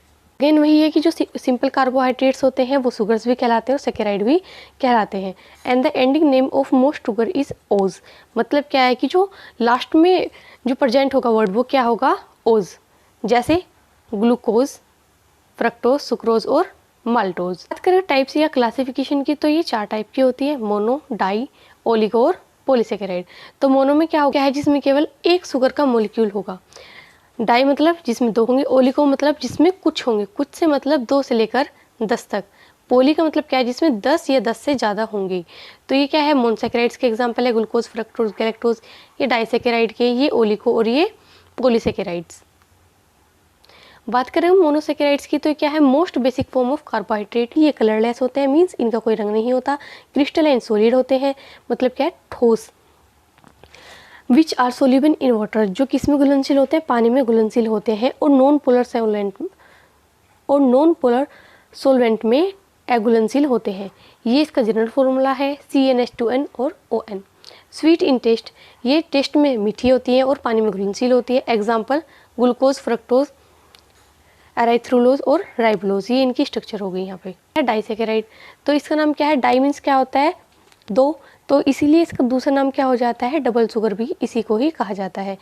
अगेन वही है कि जो सिंपल कार्बोहाइड्रेट्स होते हैं वो सुगर्स भी कहलाते हैं और सैकेराइड भी कहलाते हैं। And the ending name of most sugar is ओज, मतलब क्या है कि जो लास्ट में जो प्रेजेंट होगा वर्ड वो क्या होगा, ओज। जैसे ग्लूकोज, फ्रक्टोज, सुक्रोज और माल्टोज। बात करें टाइप्स या क्लासिफिकेशन की, तो ये 4 टाइप की होती है, मोनो, डाई, ओलिगो और पॉलीसैकेराइड। तो मोनो में क्या है, जिसमें केवल एक शुगर का मॉलिक्यूल होगा। डाई मतलब जिसमें 2 होंगे, ओलिगो मतलब जिसमें कुछ होंगे, कुछ से मतलब 2 से लेकर 10 तक। पोली का मतलब क्या है, जिसमें 10 या 10 से ज़्यादा होंगे। तो ये क्या है, मोनोसैकेराइड्स के एग्जाम्पल है ग्लूकोज, फ्रक्टोज, गैलेक्टोज। ये डाइसैकेराइड के, ये ओलिगो और ये पॉलीसैकेराइड्स। बात करें मोनोसैकेराइड्स की, तो क्या है, most basic form of carbohydrate. ये कलरलेस होते हैं, मीन्स इनका कोई रंग नहीं होता। क्रिस्टलाइन सॉलिड होते हैं, मतलब क्या है, ठोस। Which are soluble in water, जो किस में घुलनशील होते हैं, पानी में घुलनशील होते हैं। और नॉन पोलर सोलवेंट में अघुलनशील होते हैं। ये इसका जनरल फॉर्मूला है CnH2n और ON। स्वीट इन टेस्ट, ये टेस्ट में मीठी होती है और पानी में घुलनशील होती है। एग्जाम्पल ग्लूकोज, फ्रक्टोज, एराइथ्रोलोज और राइबोलोज, ये इनकी स्ट्रक्चर हो गई। यहाँ पे डाइसैकेराइड, तो इसका नाम क्या है, डाई मीन्स क्या होता है, 2, तो इसीलिए इसका दूसरा नाम क्या हो जाता है, डबल शुगर भी इसी को ही कहा जाता है।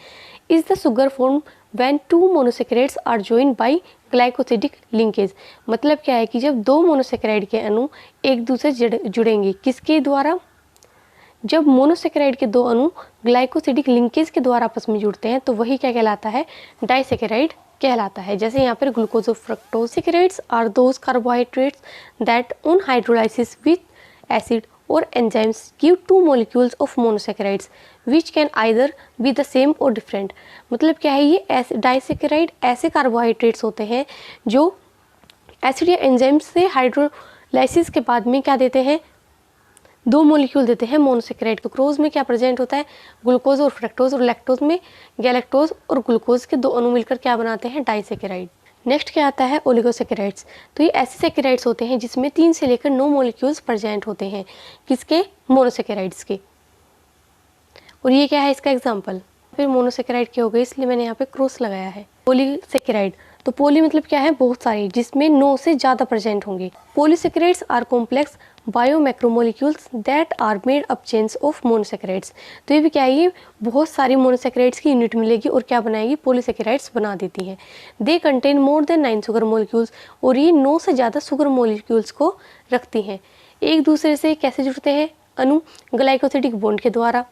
Is the sugar form when 2 monosaccharides are join by glycosidic linkage, मतलब क्या है कि जब 2 मोनोसैकेराइड के अणु एक दूसरे जुड़ेंगे, किसके द्वारा, जब मोनोसैकेराइड के 2 अणु ग्लाइकोसिडिक लिंकेज के द्वारा आपस में जुड़ते हैं तो वही क्या कहलाता है, डाइसैकेराइड कहलाता है। जैसे यहाँ पर ग्लूकोज और fructose. Saccharides are those carbohydrates that on hydrolysis with acid or enzymes give 2 molecules of monosaccharides which can either be the same or different, मतलब क्या है, ये डाइसैकेराइड ऐसे कार्बोहाइड्रेट्स होते हैं जो एसिड या एंजाइम से हाइड्रोलाइसिस के बाद में क्या देते हैं, 2 मॉलिक्यूल देते हैं मोनोसैकेराइड को। क्रोज में क्या प्रेजेंट होता है, ग्लूकोज और फ्रक्टोज, और लैक्टोज में गैलेक्टोज और ग्लूकोज के 2 अणु मिलकर क्या बनाते हैं, डाइसैकेराइड। नेक्स्ट क्या आता है, ओलिगोसैकेराइड्स। तो ये ऐसे सैकेराइड्स होते हैं जिसमें 3 से लेकर 9 मॉलिक्यूल्स प्रेजेंट होते हैं, किसके, मोनोसैकेराइड्स के। और ये क्या है, इसका एग्जांपल, फिर मोनोसैकेराइड के हो गए इसलिए मैंने यहाँ पे क्रॉस लगाया है। पॉलीसैकेराइड, तो पॉली मतलब क्या है, बहुत सारे, जिसमें 9 से ज़्यादा प्रेजेंट होंगे। Polysaccharides are complex biomacromolecules that are made up chains of monosaccharides. तो ये भी क्या है, ये बहुत सारी मोनोसैकेराइड्स की यूनिट मिलेगी और क्या बनाएगी, पॉलीसैकेराइड्स बना देती हैं। They contain more than 9 sugar molecules, और ये 9 से ज़्यादा शुगर मोलिक्यूल्स को रखती हैं। एक दूसरे से कैसे जुड़ते हैं अणु, ग्लाइकोसिडिक बॉन्ड के द्वारा।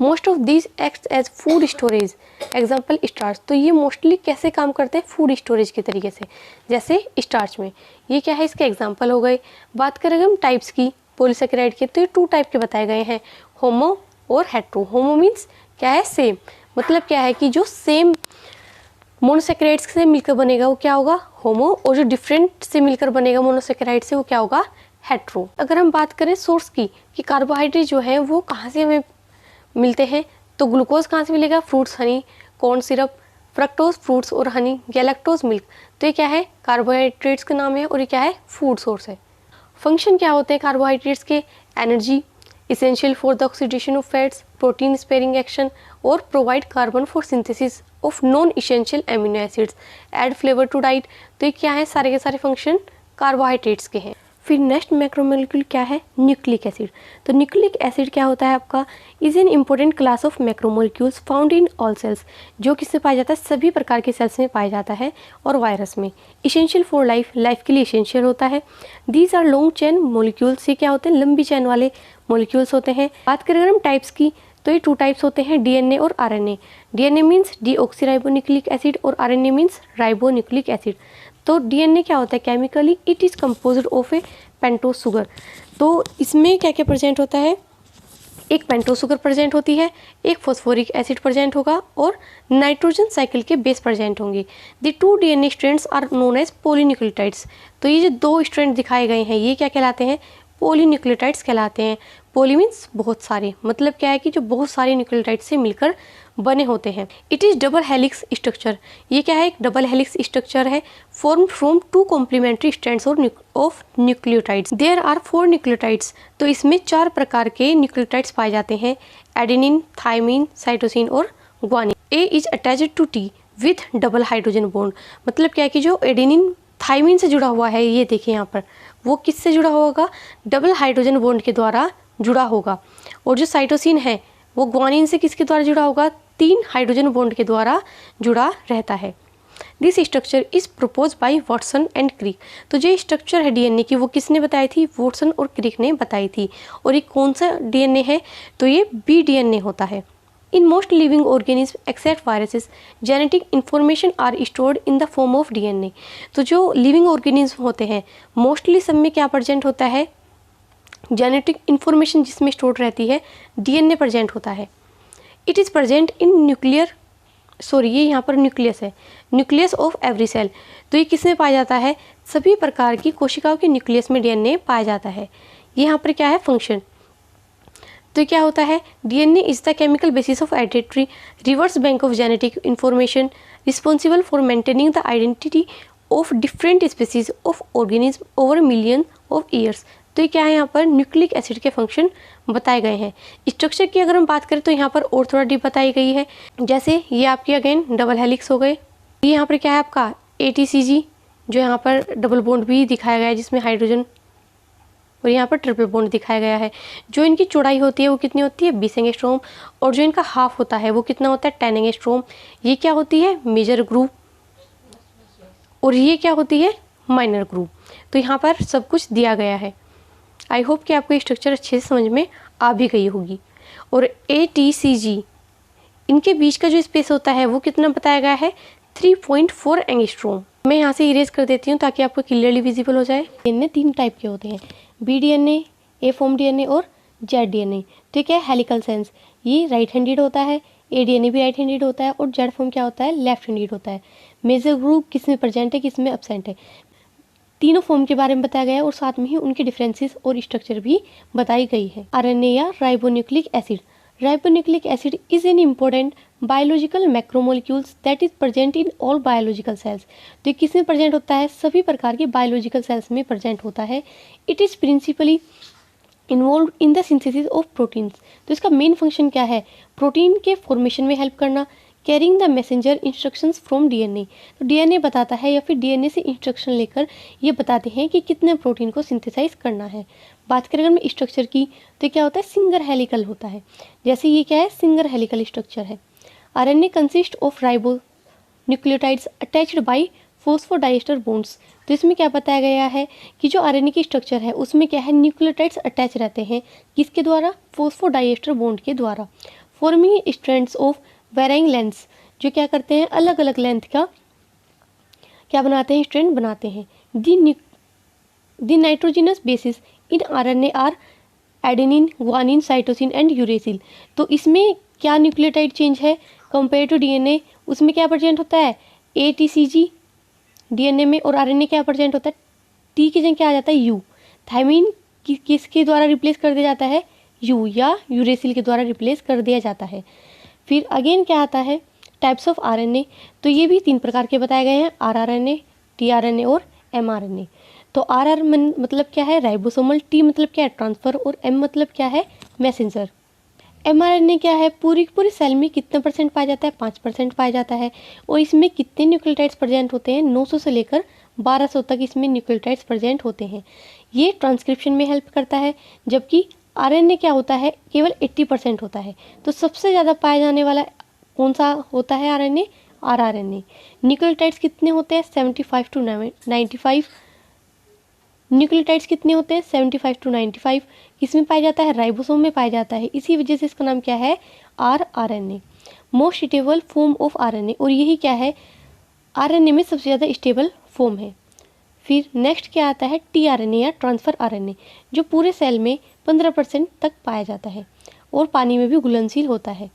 Most of this acts as food storage, example starch. तो ये मोस्टली कैसे काम करते हैं, फूड स्टोरेज के तरीके से, जैसे स्टार्च में। ये क्या है, इसके एग्जाम्पल हो गए। बात करें हम टाइप्स की पॉलीसैकेराइड के, तो ये 2 टाइप के बताए गए हैं, होमो और हेट्रो। होमो मीन्स क्या है, सेम, मतलब क्या है कि जो सेम मोनोसैकेराइड्स से मिलकर बनेगा वो क्या होगा, होमो, और जो डिफरेंट से मिलकर बनेगा मोनोसैकेराइड से वो क्या होगा, हेट्रो। अगर हम बात करें सोर्स की, कि कार्बोहाइड्रेट जो है वो कहाँ से हमें मिलते हैं, तो ग्लूकोज कहाँ से मिलेगा, fruits, Honey, corn syrup, fructose fruits और हनी, गैलेक्टोज मिल्क। तो ये क्या है, कार्बोहाइड्रेट्स का नाम है और ये क्या है, फूड सोर्स है। फंक्शन क्या होते हैं कार्बोहाइड्रेट्स के, energy, essential for the oxidation of fats, protein sparing action, और provide carbon for synthesis of non essential amino acids, add flavour to diet. तो ये क्या है, सारे के सारे फंक्शन कार्बोहाइड्रेट्स के हैं। फिर नेक्स्ट मैक्रोमोलिक्यूल क्या है, न्यूक्लिक एसिड। तो न्यूक्लिक एसिड क्या होता है आपका, is an important class of macromolecules found in all cells, जो किससे पाया जाता है, सभी प्रकार के सेल्स में पाया जाता है, और वायरस में। इसेंशियल फॉर लाइफ, लाइफ के लिए इसेंशियल होता है। These are long chain molecules, ये क्या होते हैं, लंबी चैन वाले मोलिक्यूल्स होते हैं। बात करें अगर हम टाइप्स की, तो ये 2 टाइप्स होते हैं, डीएनए और RNA. DNA means deoxyribonucleic acid और आरएनए मीन्स राइबोन्यूक्लिक एसिड। तो डीएनए क्या होता है chemically, it is composed of A pentose sugar. तो इसमें क्या क्या प्रेजेंट होता है, एक पेंटोज शुगर प्रेजेंट होती है, एक फॉस्फोरिक एसिड प्रेजेंट होगा और नाइट्रोजन साइकिल के बेस प्रेजेंट होंगे। The 2 DNA strands are known as polynucleotides. तो ये जो 2 स्ट्रैंड दिखाए गए हैं ये क्या कहलाते हैं, पॉलीन्यूक्लियोटाइड्स कहलाते हैं। पॉली मीन्स बहुत सारे, मतलब क्या है कि जो बहुत सारे न्यूक्लियोटाइड से मिलकर बने होते हैं। It is double helix structure. ये क्या है, एक डबल हेलिक्स स्ट्रक्चर है, form from 2 complementary strands of nucleotides. There are 4 nucleotides. तो इसमें 4 प्रकार के न्यूक्लियोटाइड्स पाए जाते हैं, एडेनिन, थाइमिन, साइटोसिन और guanine. A is attached to T with double hydrogen bond. मतलब क्या है कि जो एडेनिन थाइमिन से जुड़ा हुआ है, ये देखिए यहाँ पर, वो किससे जुड़ा होगा, डबल हाइड्रोजन बॉन्ड के द्वारा जुड़ा होगा। और जो साइटोसिन है वो ग्वानिन से किसके द्वारा जुड़ा होगा, 3 हाइड्रोजन बॉन्ड के द्वारा जुड़ा रहता है। This structure is propose by Watson and Crick. तो जो स्ट्रक्चर है डीएनए की वो किसने बताई थी, वाटसन और क्रिक ने बताई थी। और ये कौन सा डीएनए है, तो ये बी डीएनए होता है। In most living organism except viruses genetic information are stored in the form of DNA. तो जो लिविंग ऑर्गेनिज्म होते हैं मोस्टली सब में क्या प्रेजेंट होता है, जेनेटिक इंफॉर्मेशन जिसमें स्टोर्ड रहती है, डीएनए प्रेजेंट होता है। इट इज़ प्रेजेंट इन ये यहाँ पर न्यूक्लियस है, न्यूक्लियस ऑफ एवरी सेल। तो ये किसमें पाया जाता है, सभी प्रकार की कोशिकाओं के न्यूक्लियस में डीएनए पाया जाता है। ये यहाँ पर क्या है, फंक्शन। तो क्या होता है, DNA is the chemical basis of identity, reverse bank of genetic information, responsible for maintaining the identity of different species of organism over million of years. तो ये क्या है, यहाँ पर न्यूक्लिक एसिड के फंक्शन बताए गए हैं। स्ट्रक्चर की अगर हम बात करें तो यहाँ पर और थोड़ा डीप बताई गई है। जैसे ये आपकी अगेन डबल हेलिक्स हो गए, ये यहाँ पर क्या है आपका ATCG, जो यहाँ पर डबल बॉन्ड भी दिखाया गया है जिसमें हाइड्रोजन, और यहाँ पर ट्रिपल बॉन्ड दिखाया गया है। जो इनकी चौड़ाई होती है वो कितनी होती है, 20 एंगस्ट्रॉम, और जो इनका हाफ होता है वो कितना होता है, 10 एंगस्ट्रॉम। ये क्या होती है, मेजर ग्रुप, और ये क्या होती है, माइनर ग्रुप। तो यहाँ पर सब कुछ दिया गया है। आई होप कि आपको ये स्ट्रक्चर अच्छे से समझ में आ भी गई होगी। और ATCG, इनके बीच का जो स्पेस होता है वो कितना बताया गया है, 3.4 एंगस्ट्रॉम। मैं यहाँ से इरेज कर देती हूँ ताकि आपको क्लियरली विजिबल हो जाए। डीएनए 3 टाइप के होते हैं, BDNA, A फॉर्म DNA और ZDNA। ठीक है, हेलिकल सेंस, ये राइट हैंडेड होता है, ADNA भी राइट हैंडेड होता है, और Z फॉर्म क्या होता है, लेफ्ट हैंडेड होता है। मेजर ग्रुप किस में प्रेजेंट है, किस में एब्सेंट है। तीनों फॉर्म के बारे में बताया गया है और साथ में ही उनके डिफरेंसेस और स्ट्रक्चर भी बताई गई है। आरएनए या ribonucleic acid. Ribonucleic acid is an important biological macromolecules that is present in all biological cells. तो ये किस में प्रेजेंट होता है, सभी प्रकार के बायोलॉजिकल सेल्स में प्रेजेंट होता है। It is principally involve in the synthesis of proteins. तो इसका मेन फंक्शन क्या है, प्रोटीन के फॉर्मेशन में हेल्प करना। Carrying the messenger instructions from DNA. तो डीएनए बताता है या फिर डीएनए से इंस्ट्रक्शन लेकर ये बताते हैं कि कितने प्रोटीन को सिंथेसाइज करना है। बात करें अगर मैं स्ट्रक्चर की, तो क्या होता है, सिंगल हेलिकल होता है। जैसे ये क्या है, सिंगल हेलिकल स्ट्रक्चर है। RNA consist of ribo nucleotides attached bye phosphodiester bonds. तो इसमें क्या बताया गया है कि जो आरएनए की स्ट्रक्चर है उसमें क्या है, न्यूक्लियोटाइड्स अटैच रहते हैं, किसके द्वारा, फॉस्फोडाइएस्टर बॉन्ड के द्वारा। Forming strands of varying lengths, जो क्या करते हैं, अलग अलग लेंथ का क्या बनाते हैं, स्ट्रैंड बनाते हैं। The nitrogenous bases in RNA are adenine, guanine, cytosine and uracil. तो इसमें क्या न्यूक्लियोटाइड चेंज है कंपेयर टू डीएनए, उसमें क्या प्रेजेंट होता है, ATCG डीएनए में, और आरएनए क्या प्रेजेंट होता है, टी की जगह क्या आ जाता है, यू। थाइमिन किसके द्वारा रिप्लेस कर दिया जाता है, यू या यूरेसिल के द्वारा रिप्लेस कर दिया जाता है। फिर अगेन क्या आता है, टाइप्स ऑफ आरएनए। तो ये भी 3 प्रकार के बताए गए हैं, RRNA, tRNA और mRNA। तो RR मतलब क्या है, राइबोसोमल, T मतलब क्या है, ट्रांसफर, और M मतलब क्या है, मैसेंजर। mRNA क्या है, पूरी सेल में कितना % पाया जाता है, 5% पाया जाता है। और इसमें कितने न्यूक्लियोटाइड्स प्रेजेंट होते हैं, 900 से लेकर 1200 तक इसमें न्यूक्लियोटाइड्स प्रेजेंट होते हैं। ये ट्रांसक्रिप्शन में हेल्प करता है, जबकि आरएनए क्या होता है, केवल 80% होता है। तो सबसे ज़्यादा पाया जाने वाला कौन सा होता है, आरएनए, RRNA। न्यूक्लियोटाइड्स कितने होते हैं, 75 to 95 न्यूक्लियोटाइड्स कितने होते हैं? 75 to 95। किस में पाया जाता है? राइबोसोम में पाया जाता है। इसी वजह से इसका नाम क्या है? rRNA, most stable form of RNA। और यही क्या है? RNA में सबसे ज़्यादा स्टेबल फॉर्म है। फिर नेक्स्ट क्या आता है? tRNA या ट्रांसफर RNA, जो पूरे सेल में 15% तक पाया जाता है और पानी में भी घुलनशील होता है।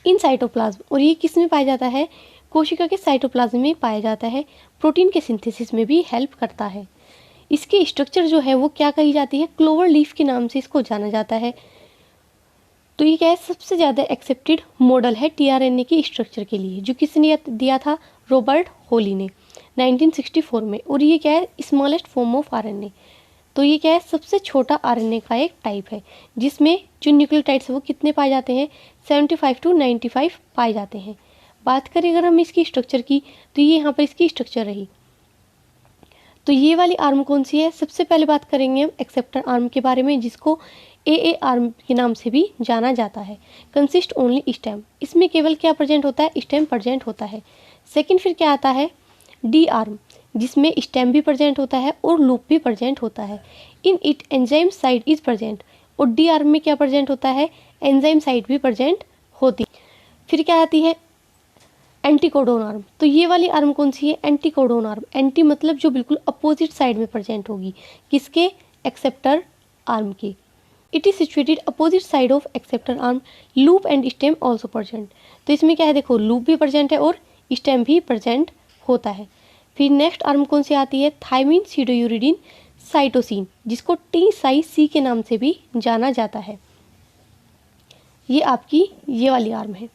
इन साइटोप्लाज्म, और ये किस में पाया जाता है? कोशिका के साइटोप्लाज्म में पाया जाता है। प्रोटीन के सिंथेसिस में भी हेल्प करता है। इसकी स्ट्रक्चर जो है वो क्या कही जाती है? क्लोवर लीफ के नाम से इसको जाना जाता है। तो ये क्या है? सबसे ज़्यादा एक्सेप्टेड मॉडल है tRNA की स्ट्रक्चर के लिए, जो किसने दिया था? रॉबर्ट होली ने 1964 में। और ये क्या है? Smallest form of RNA। तो ये क्या है? सबसे छोटा RNA का एक टाइप है, जिसमें जो न्यूक्लियोटाइड्स है वो कितने पाए जाते हैं? 75 to 95 पाए जाते हैं। बात करें अगर हम इसकी स्ट्रक्चर की, तो ये यहाँ पर इसकी स्ट्रक्चर रही। तो ये वाली आर्म कौन सी है? सबसे पहले बात करेंगे हम एक्सेप्टर आर्म के बारे में, जिसको AA आर्म के नाम से भी जाना जाता है। कंसिस्ट ओनली स्टेम, इसमें केवल क्या प्रेजेंट होता है? स्टेम प्रेजेंट होता है। सेकंड फिर क्या आता है? D आर्म, जिसमें स्टेम भी प्रेजेंट होता है और लूप भी प्रेजेंट होता है। In it enzyme site is present. और D आर्म में क्या प्रेजेंट होता है? एंजाइम साइट भी प्रेजेंट होती। फिर क्या आती है? Anticodon arm. तो ये वाली आर्म कौन सी है? Anticodon arm. एंटी मतलब जो बिल्कुल अपोजिट साइड में प्रेजेंट होगी। किसके? एक्सेप्टर आर्म के। It is situated opposite side of acceptor arm, loop and stem also present. तो इसमें क्या है? देखो, लूप भी प्रेजेंट है और स्टेम भी प्रेजेंट होता है। फिर नेक्स्ट आर्म कौन सी आती है? थायमिन सीडोयूरिडिन साइटोसिन, जिसको T-साई-C के नाम से भी जाना जाता है। ये आपकी ये वाली आर्म है।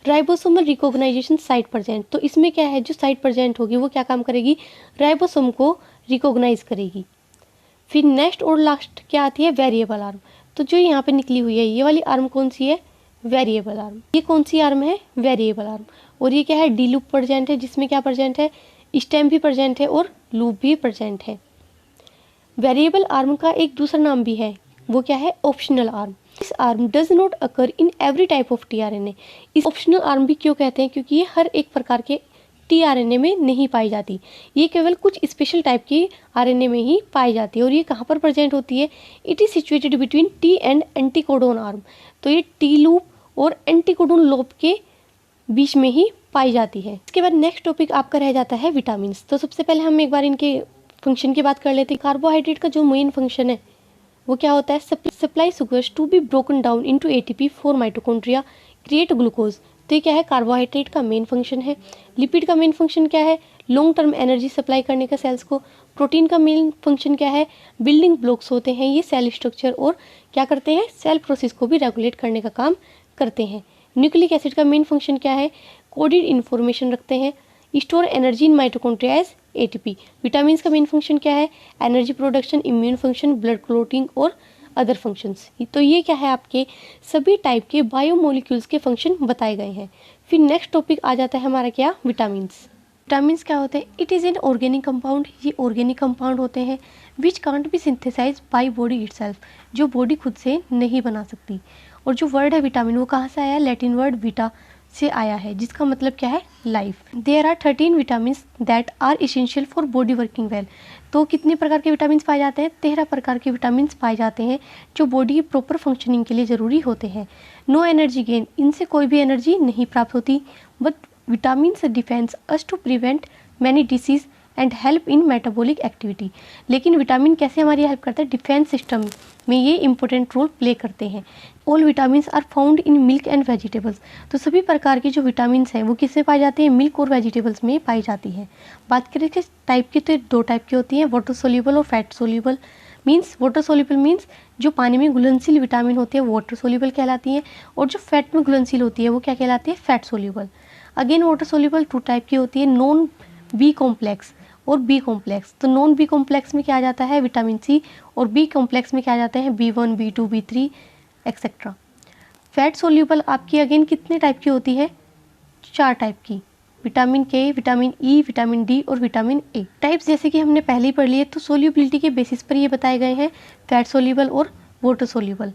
Ribosomal recognization site present. तो इसमें क्या है? जो साइट प्रेजेंट होगी वो क्या काम करेगी? राइबोसोम को रिकॉग्नाइज करेगी। फिर नेक्स्ट और लास्ट क्या आती है? Variable arm. तो जो यहाँ पे निकली हुई है ये वाली आर्म कौन सी है? Variable arm. ये कौन सी आर्म है? Variable arm. और ये क्या है? डी लूप प्रेजेंट है, जिसमें क्या प्रेजेंट है? स्टेम भी प्रेजेंट है और लूप भी प्रेजेंट है। वेरिएबल आर्म का एक दूसरा नाम भी है, वो क्या है? Optional arm. इस arm does not occur in every type of tRNA। इस ऑप्शनल आर्म भी क्यों कहते हैं? क्योंकि ये हर एक प्रकार के tRNA में नहीं पाई जाती, ये केवल कुछ स्पेशल टाइप की RNA में ही पाई जाती है। और ये कहाँ पर प्रेजेंट होती है? It is situated between T and anticodon arm. तो ये T लूप और एंटीकोडोन लूप के बीच में ही पाई जाती है। इसके बाद नेक्स्ट टॉपिक आपका रह जाता है विटामिन। तो सबसे पहले हम एक बार इनके फंक्शन की बात कर लेते हैं। कार्बोहाइड्रेट का जो मेन फंक्शन है वो क्या होता है? Supply sugars to be broken down into ATP for mitochondria create glucose. तो ये क्या है? कार्बोहाइड्रेट का मेन फंक्शन है। लिपिड का मेन फंक्शन क्या है? लॉन्ग टर्म एनर्जी सप्लाई करने का सेल्स को। प्रोटीन का मेन फंक्शन क्या है? बिल्डिंग ब्लॉक्स होते हैं ये सेल स्ट्रक्चर और क्या करते हैं? सेल प्रोसेस को भी रेगुलेट करने का काम करते हैं। न्यूक्लिक एसिड का मेन फंक्शन क्या है? कोडेड इन्फॉर्मेशन रखते हैं। Store energy in mitochondria as ATP। Vitamin का मेन फंक्शन क्या है? Energy production, immune function, blood clotting और अदर फंक्शंस। तो ये क्या है? आपके सभी टाइप के बायोमोलिक्यूल्स के फंक्शन बताए गए हैं। फिर नेक्स्ट टॉपिक आ जाता है हमारा क्या? विटामिन्स। विटामिन्स क्या होते हैं? It is an organic compound. ये ऑर्गेनिक कंपाउंड होते हैं which can't be synthesize by body itself, जो बॉडी खुद से नहीं बना सकती। और जो वर्ड है विटामिन वो कहाँ से आया? लैटिन वर्ड वीटा से आया है, जिसका मतलब क्या है? Life. There are 13 vitamins that are essential for body working well. तो कितने प्रकार के विटामिन्स पाए जाते हैं? 13 प्रकार के विटामिन्स पाए जाते हैं जो बॉडी की प्रॉपर फंक्शनिंग के लिए ज़रूरी होते हैं। नो एनर्जी गेन, इनसे कोई भी एनर्जी नहीं प्राप्त होती, but vitamins defence us to prevent many disease and help in metabolic activity. लेकिन विटामिन कैसे हमारी हेल्प करता है? डिफेंस सिस्टम में ये इंपॉर्टेंट रोल प्ले करते हैं। All vitamin are found in milk and vegetables. तो सभी प्रकार के जो विटामिन हैं वो किसमें पाए जाते हैं? मिल्क और वेजिटेबल्स में पाई जाती है। बात करें किस टाइप की, तो दो टाइप की होती हैं, वाटर सोल्यूबल और fat soluble. Means water soluble means जो पानी में घुलनशील विटामिन होती है वो वाटर सोल्यूबल कहलाती हैं, और जो फैट में घुलनशील होती है वो क्या कहलाती है? Fat soluble. Again water soluble 2 type की होती है, नॉन बी कॉम्प्लेक्स और बी कॉम्प्लेक्स। तो नॉन बी कॉम्प्लेक्स में क्या आ जाता है? विटामिन सी, और बी कॉम्प्लेक्स में क्या आ जाते हैं? B1, B2, B3 etcetera. Fat soluble आपकी अगेन कितने टाइप की होती है? 4 टाइप की, विटामिन के, विटामिन ई, विटामिन डी और विटामिन ए। टाइप्स जैसे कि हमने पहले ही पढ़ लिए, तो सोल्यूबिलिटी के बेसिस पर ये बताए गए हैं, फैट सोल्यूबल और वाटर सोल्यूबल।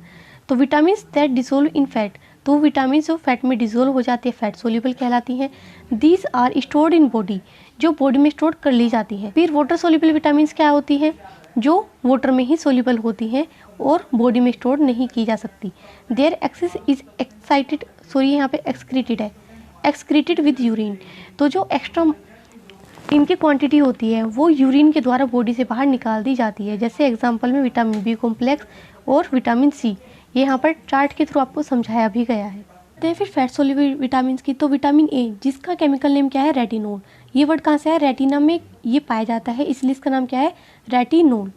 तो vitamin that dissolve in fat, तो विटामिन जो फैट में डिजोल्व हो जाती है फैट सोल्यूबल कहलाती हैं। These are stored in body, जो बॉडी में स्टोर कर ली जाती है। फिर वाटर सोल्यूबल विटामिन क्या होती हैं, जो वाटर में ही सोल्यूबल होती हैं और बॉडी में स्टोर नहीं की जा सकती। Their excess is excited, sorry यहाँ पे एक्सक्रीटेड है, एक्सक्रीटेड विद यूरिन। तो जो एक्स्ट्रा इनकी क्वांटिटी होती है वो यूरिन के द्वारा बॉडी से बाहर निकाल दी जाती है। जैसे एग्जांपल में विटामिन बी कॉम्प्लेक्स और विटामिन सी, ये यहाँ पर चार्ट के थ्रू आपको समझाया भी गया है। तो फिर फैट सोल्यूबल विटामिन की, तो विटामिन ए जिसका केमिकल नेम क्या है, रेटिनोल। ये वर्ड कहाँ से है, रेटिना में ये पाया जाता है, इसलिए इसका नाम क्या है, रेटिनोल।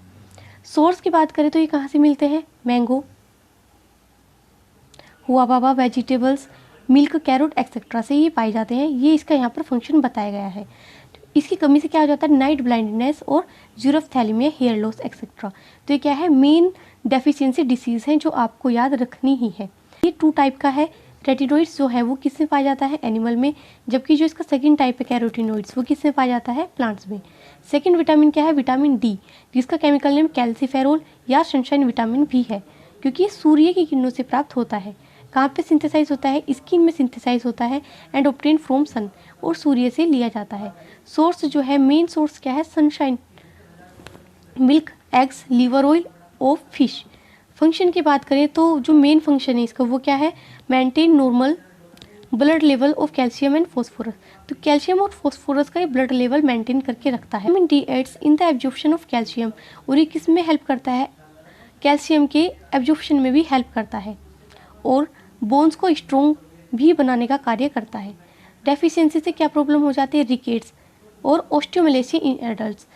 सोर्स की बात करें तो ये कहाँ से मिलते हैं, मैंगो, हुआबाबा वेजिटेबल्स, मिल्क, कैरोट एक्सेट्रा से ये पाए जाते हैं। ये इसका यहाँ पर फंक्शन बताया गया है। इसकी कमी से क्या हो जाता है, नाइट ब्लाइंडनेस और ज़ीरोफ्थैलेमिया, हेयर लॉस एक्सेट्रा। तो ये क्या है, मेन डेफिशिएंसी डिसीज़ हैं जो आपको याद रखनी ही है। ये 2 टाइप का है। रेटिनोइड्स जो है वो किस में पाया जाता है, एनिमल में, जबकि जो इसका सेकंड टाइप है कैरोटिनोइड्स वो किस में पाया जाता है, प्लांट्स में। सेकंड विटामिन क्या है, विटामिन डी, जिसका केमिकल नेम कैल्सीफेरोल या सनशाइन विटामिन भी है, क्योंकि ये सूर्य की किरणों से प्राप्त होता है। कहाँ पे सिंथेसाइज होता है, स्किन में सिंथेसाइज होता है एंड ऑब्टेन फ्रॉम सन, और सूर्य से लिया जाता है। सोर्स जो है, मेन सोर्स क्या है, sunshine, milk, eggs, liver oil of fish. Function की बात करें तो जो मेन फंक्शन है इसका वो क्या है, maintain normal blood level of calcium and phosphorus. तो कैल्शियम और फॉस्फोरस का ये ब्लड लेवल मेंटेन करके रखता है। Vitamin D aids in the absorption of calcium, और ये किस में हेल्प करता है, कैल्शियम के एब्जॉर्प्शन में भी हेल्प करता है, और बोन्स को स्ट्रॉन्ग भी बनाने का कार्य करता है। डेफिशिएंसी से क्या प्रॉब्लम हो जाती है, रिकेट्स और ऑस्टियोमलेसिया इन एडल्ट्स।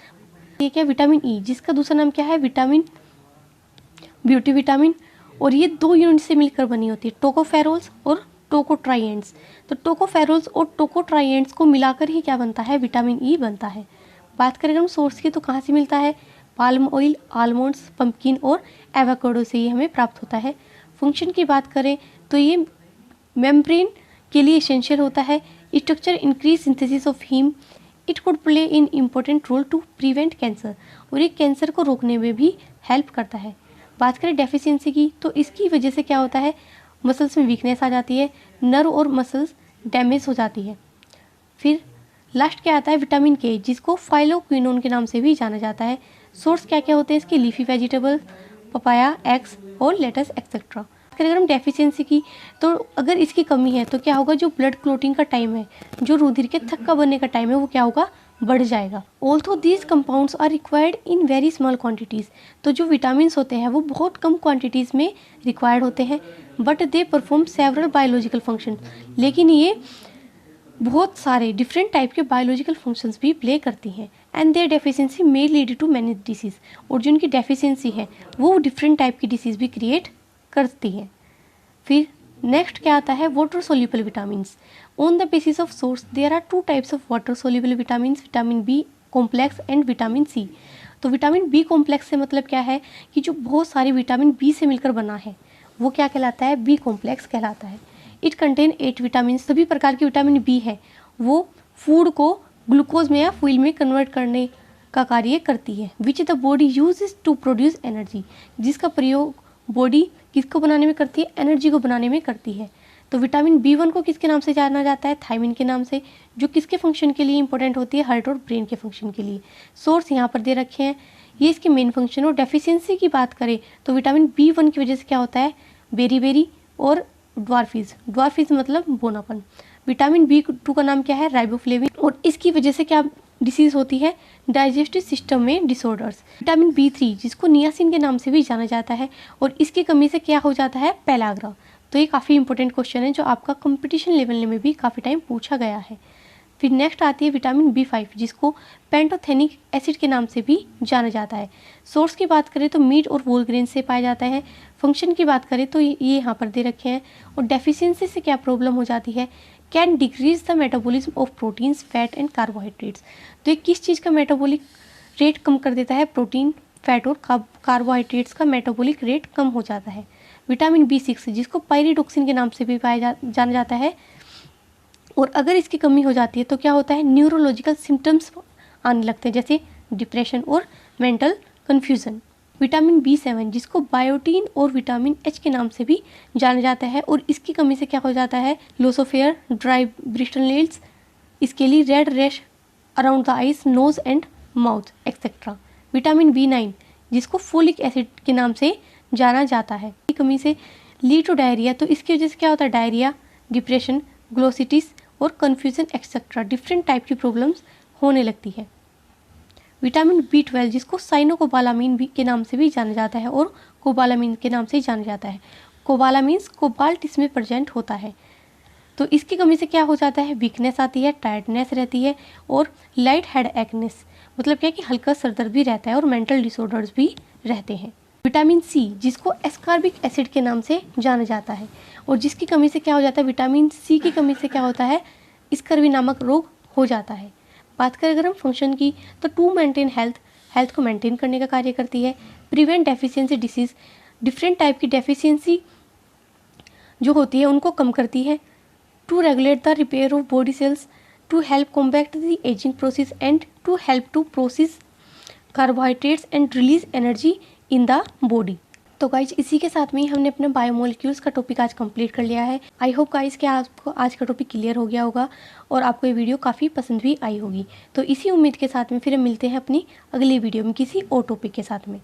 ये क्या, विटामिन ई, जिसका दूसरा नाम क्या है, विटामिन ब्यूटी विटामिन, और ये 2 यूनिट से मिलकर बनी होती है, टोकोफेरोल्स और टोकोट्राइएंट्स। तो टोकोफेरोल्स और टोकोट्राइएंट्स को मिलाकर ही क्या बनता है, विटामिन ई बनता है। बात करें हम सोर्स की तो कहाँ से मिलता है, पाल्म ऑयल, आलमंड्स, पंपकिन और एवोकाडो से ये हमें प्राप्त होता है। फंक्शन की बात करें तो ये मेम्ब्रेन के लिए एसेंशियल होता है। Structure increase synthesis of heme, it could play in important role to prevent cancer, और ये कैंसर को रोकने में भी हेल्प करता है। बात करें डेफिशिएंसी की तो इसकी वजह से क्या होता है, मसल्स में वीकनेस आ जाती है, नर्व और मसल्स डैमेज हो जाती है। फिर लास्ट क्या आता है, विटामिन के, जिसको फाइलोक्विनोन के नाम से भी जाना जाता है। सोर्स क्या क्या होते हैं इसके, लीफी वेजिटेबल, पपाया, एग्स और लेटस एक्सेट्रा। अगर हम डेफिशिएंसी की तो अगर इसकी कमी है तो क्या होगा, जो ब्लड क्लोटिंग का टाइम है, जो रुधिर के थक्का बनने का टाइम है, वो क्या होगा, बढ़ जाएगा। Although these compounds are required in very small quantities, तो जो विटामिन होते हैं वो बहुत कम क्वांटिटीज़ में रिक्वायर्ड होते हैं, but they perform several biological function, लेकिन ये बहुत सारे डिफरेंट टाइप के बायोलॉजिकल फंक्शंस भी प्ले करती हैं। And their deficiency may lead to many diseases, और जो उनकी डेफिशिएंसी है वो डिफरेंट टाइप की डिसीज़ भी क्रिएट करती है। फिर नेक्स्ट क्या आता है, water soluble vitamins. On the basis of source there are 2 types of water soluble vitamins, vitamin B complex and vitamin C. तो विटामिन बी कॉम्प्लेक्स से मतलब क्या है कि जो बहुत सारे विटामिन बी से मिलकर बना है वो क्या कहलाता है, बी कॉम्प्लेक्स कहलाता है। इट कंटेन 8 विटामिन, सभी प्रकार के विटामिन बी है वो फूड को ग्लूकोज में या फ्यूल में कन्वर्ट करने का कार्य करती है, which the body uses to produce energy, जिसका प्रयोग बॉडी किसको बनाने में करती है, एनर्जी को बनाने में करती है। तो विटामिन बी1 को किसके नाम से जाना जाता है, थायमिन के नाम से, जो किसके फंक्शन के लिए इंपॉर्टेंट होती है, हार्ट और ब्रेन के फंक्शन के लिए। सोर्स यहाँ पर दे रखे हैं, ये इसके मेन फंक्शन। और डेफिशिएंसी की बात करें तो विटामिन बी1 की वजह से क्या होता है, बेरी और ड्वार्फिज मतलब बोनापन। विटामिन बी2 का नाम क्या है, राइबोफ्लेविन, और इसकी वजह से क्या डिसीज़ होती है, डाइजेस्टिव सिस्टम में डिसऑर्डर्स। विटामिन बी3 जिसको नियासिन के नाम से भी जाना जाता है, और इसकी कमी से क्या हो जाता है, पेलाग्रा। तो ये काफ़ी इंपॉर्टेंट क्वेश्चन है जो आपका कंपटीशन लेवल में भी काफ़ी टाइम पूछा गया है। फिर नेक्स्ट आती है विटामिन बी5 जिसको पेंटोथेनिक एसिड के नाम से भी जाना जाता है। सोर्स की बात करें तो मीट और होल ग्रेन से पाया जाता है। फंक्शन की बात करें तो ये यहाँ पर दे रखे हैं। और डेफिशिएंसी से क्या प्रॉब्लम हो जाती है, can decrease the metabolism of proteins, fat and carbohydrates. तो ये किस चीज़ का मेटाबॉलिक रेट कम कर देता है, प्रोटीन, फैट और कार्बोहाइड्रेट्स का मेटाबॉलिक रेट कम हो जाता है। विटामिन बी6 जिसको पायरिडोक्सिन के नाम से भी जाना जाता है, और अगर इसकी कमी हो जाती है तो क्या होता है, न्यूरोलॉजिकल सिम्टम्स आने लगते हैं जैसे डिप्रेशन और मेंटल कन्फ्यूज़न। विटामिन B7 जिसको बायोटीन और विटामिन H के नाम से भी जाना जाता है, और इसकी कमी से क्या हो जाता है, loss of hair, dry bristle nails, इसके लिए red rash around the eyes, nose and mouth etcetera. Vitamin B9 जिसको फोलिक एसिड के नाम से जाना जाता है, की कमी से लीड टू डायरिया, तो इसकी वजह से क्या होता है, डायरिया, डिप्रेशन, ग्लोसिटिस और कन्फ्यूजन एक्सेट्रा डिफरेंट टाइप की प्रॉब्लम्स होने लगती है। विटामिन B12 जिसको साइनोकोबालामीन भी के नाम से भी जाना जाता है और कोबालामीन के नाम से जाना जाता है। कोबालामीन्स कोबाल्ट इसमें प्रेजेंट होता है, तो इसकी कमी से क्या हो जाता है, वीकनेस आती है, टायर्डनेस रहती है और लाइट हेड एक्नेस, मतलब क्या कि हल्का सरदर्द भी रहता है और मेंटल डिसऑर्डर्स भी रहते हैं। विटामिन C जिसको एस्कॉर्बिक एसिड के नाम से जाना जाता है, और जिसकी कमी से क्या हो जाता है, विटामिन C की कमी से क्या होता है, स्कर्वी नामक रोग हो जाता है। बात करें अगर हम फंक्शन की, तो टू मेंटेन हेल्थ को मेंटेन करने का कार्य करती है। Prevent deficiency diseases, different type की डेफिशिएंसी जो होती है उनको कम करती है। To regulate the repair of body cells, to help combat the ageing process and to help to process carbohydrates and release energy in the body. तो guys इसी के साथ में ही हमने अपने बायोमोलिक्यूल्स का टॉपिक आज कंप्लीट कर लिया है। आई होप गाइज कि आपको आज का टॉपिक क्लियर हो गया होगा और आपको ये वीडियो काफ़ी पसंद भी आई होगी। तो इसी उम्मीद के साथ में फिर हम मिलते हैं अपनी अगली वीडियो में किसी और टॉपिक के साथ में।